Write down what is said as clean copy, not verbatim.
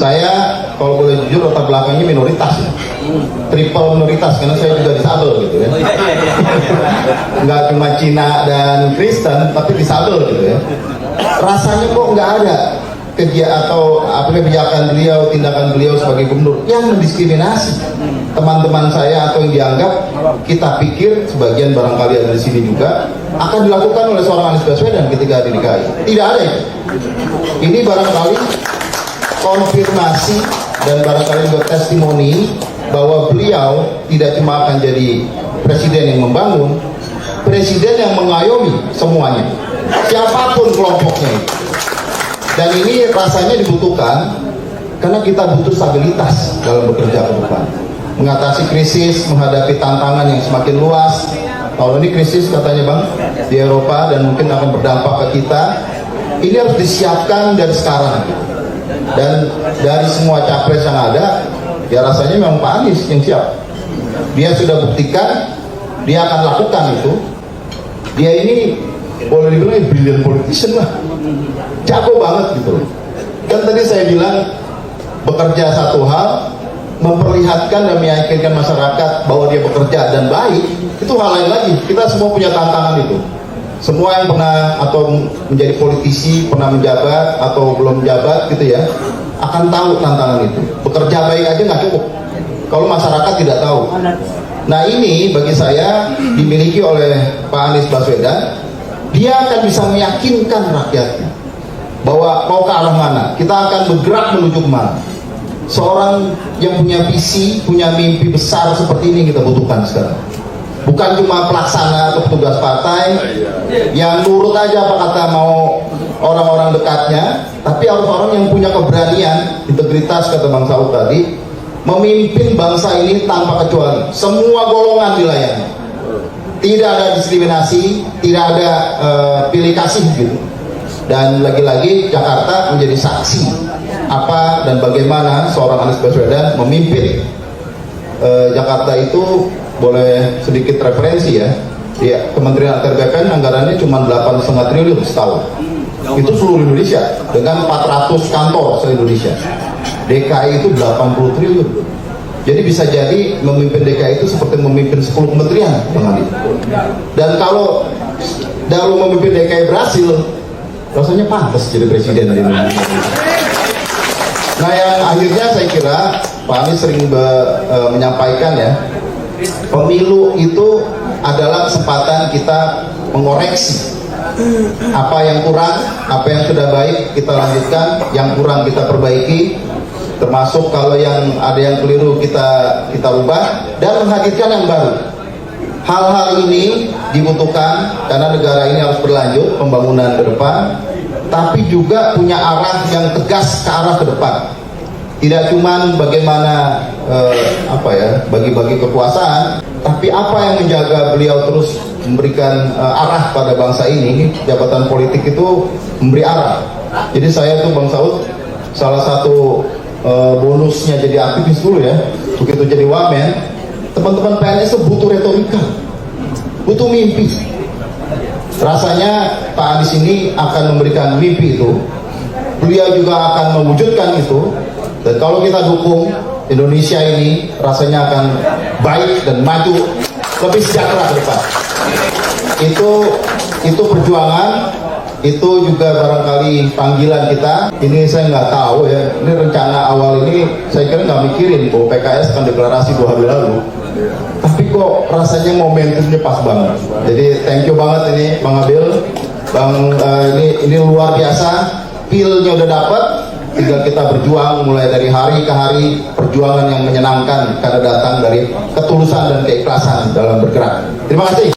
Saya kalau boleh jujur latar belakangnya minoritas ya. Triple minoritas karena saya juga disabel gitu ya. Nggak cuma Cina dan Kristen tapi disabel gitu ya. Rasanya kok nggak ada kebijakan beliau, tindakan beliau sebagai gubernur yang mendiskriminasi teman-teman saya atau yang dianggap kita pikir sebagian barangkali ada di sini juga akan dilakukan oleh seorang Anies Baswedan ketika di DKI. Tidak ada itu. Ini barangkali konfirmasi dan barangkali juga testimoni bahwa beliau tidak cuma akan jadi presiden yang membangun, presiden yang mengayomi semuanya, siapapun kelompoknya itu. Dan ini rasanya dibutuhkan karena kita butuh stabilitas dalam bekerja ke depan, mengatasi krisis, menghadapi tantangan yang semakin luas. Tahun ini krisis katanya Bang di Eropa dan mungkin akan berdampak ke kita. Ini harus disiapkan dari sekarang. Dan dari semua capres yang ada, ya rasanya memang Pak Anies yang siap. Dia sudah buktikan, dia akan lakukan itu. Dia ini boleh dibilang brilliant politician lah, jago banget gitu loh. Kan tadi saya bilang bekerja satu hal, memperlihatkan dan meyakinkan masyarakat bahwa dia bekerja dan baik, itu hal lain lagi. Kita semua punya tantangan itu. Semua yang pernah atau menjadi politisi, pernah menjabat atau belum menjabat gitu ya, akan tahu tantangan itu. Bekerja baik aja nggak cukup kalau masyarakat tidak tahu. Nah ini bagi saya dimiliki oleh Pak Anies Baswedan. Dia akan bisa meyakinkan rakyatnya bahwa mau ke arah mana, kita akan bergerak menuju kemana. Seorang yang punya visi, punya mimpi besar seperti ini kita butuhkan sekarang. Bukan cuma pelaksana atau petugas partai yang nurut aja apa kata mau orang-orang dekatnya, tapi harus orang yang punya keberanian, integritas kata Bang Saud tadi, memimpin bangsa ini tanpa kecuali, semua golongan dilayani. Tidak ada diskriminasi, tidak ada pilih kasih gitu. Dan lagi-lagi Jakarta menjadi saksi apa dan bagaimana seorang Anies Baswedan memimpin Jakarta itu. Boleh sedikit referensi ya. Ya, Kementerian Atr BPN anggarannya cuma 8,5 triliun setahun. Itu seluruh Indonesia dengan 400 kantor se-Indonesia. DKI itu 80 triliun. Jadi bisa jadi memimpin DKI itu seperti memimpin 10 kementerian, Bang Andi. Dan kalau memimpin DKI berhasil, rasanya pantas jadi presiden di Indonesia. Nah yang akhirnya saya kira Pak Anies sering menyampaikan ya, pemilu itu adalah kesempatan kita mengoreksi apa yang kurang, apa yang sudah baik kita lanjutkan, yang kurang kita perbaiki, termasuk kalau yang ada yang keliru kita ubah dan menghadirkan yang baru. Hal-hal ini dibutuhkan karena negara ini harus berlanjut pembangunan ke depan, tapi juga punya arah yang tegas ke arah ke depan. Tidak cuma bagaimana bagi-bagi kekuasaan, tapi apa yang menjaga beliau terus memberikan arah pada bangsa ini. Jabatan politik itu memberi arah. Jadi saya tuh Bang Saud, salah satu bonusnya jadi aktivis dulu ya, begitu jadi wamen, teman-teman PNS itu butuh retorika, butuh mimpi. Rasanya Pak Anies ini akan memberikan mimpi itu, beliau juga akan mewujudkan itu. Dan kalau kita dukung, Indonesia ini rasanya akan baik dan maju, lebih sejahtera ke depan. Itu perjuangan, itu juga barangkali panggilan kita. Ini saya nggak tahu ya, ini rencana awal ini saya kira nggak mikirin bahwa PKS akan deklarasi 2 hari lalu. Tapi kok rasanya momentumnya pas banget. Jadi thank you banget ini Bang Abil, ini luar biasa, feel-nya udah dapet. Tinggal kita berjuang mulai dari hari ke hari, perjuangan yang menyenangkan karena datang dari ketulusan dan keikhlasan dalam bergerak. Terima kasih.